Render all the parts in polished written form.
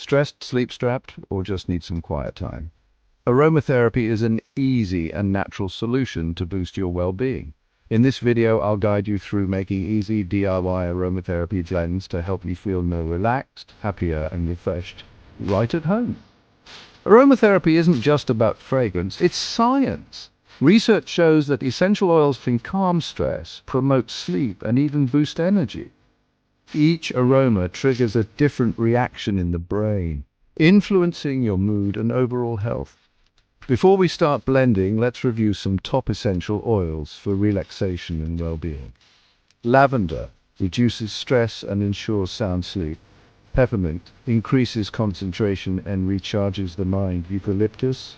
Stressed, sleep-strapped, or just need some quiet time? Aromatherapy is an easy and natural solution to boost your well-being. In this video, I'll guide you through making easy DIY aromatherapy blends to help you feel more relaxed, happier, and refreshed right at home. Aromatherapy isn't just about fragrance, it's science. Research shows that essential oils can calm stress, promote sleep, and even boost energy. Each aroma triggers a different reaction in the brain, influencing your mood and overall health. Before we start blending, let's review some top essential oils for relaxation and well-being. Lavender reduces stress and ensures sound sleep. Peppermint increases concentration and recharges the mind. Eucalyptus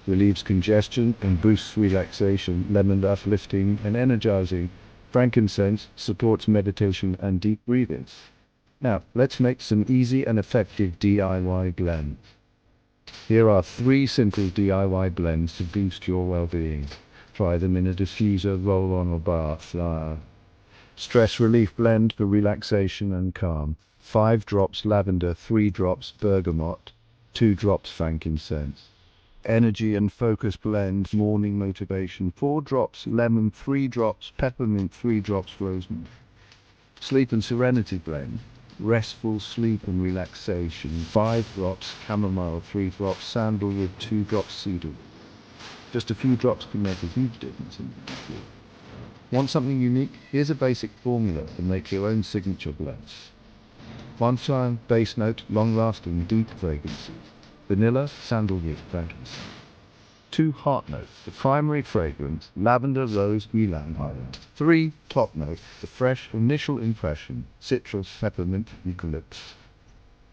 relieves congestion and boosts relaxation. Lemon uplifting and energizing. Frankincense supports meditation and deep breathing. Now, let's make some easy and effective DIY blends. Here are 3 simple DIY blends to boost your well-being. Try them in a diffuser, roll-on or bath. Stress relief blend for relaxation and calm. 5 drops lavender, 3 drops bergamot, 2 drops frankincense. Energy and focus blend, morning motivation, 4 drops lemon, 3 drops peppermint, 3 drops rosemary. Sleep and serenity blend, restful sleep and relaxation, 5 drops chamomile, 3 drops sandalwood, 2 drops cedarwood. Just a few drops can make a huge difference in your mood. Want something unique? Here's a basic formula to make your own signature blends. 1 time base note, long-lasting deep fragrances. Vanilla, sandalwood, frankincense. 2 heart notes, the primary fragrance, lavender, rose, ylang ylang. 3 top notes, the fresh initial impression, citrus, peppermint, eucalyptus.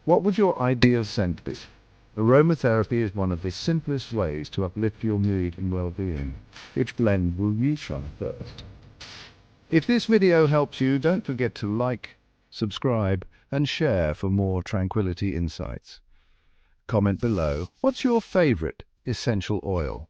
What would your ideal scent be? Aromatherapy is one of the simplest ways to uplift your mood and well-being. Which blend will you try first? If this video helps you, don't forget to like, subscribe, and share for more Tranquility Insights. Comment below, what's your favorite essential oil?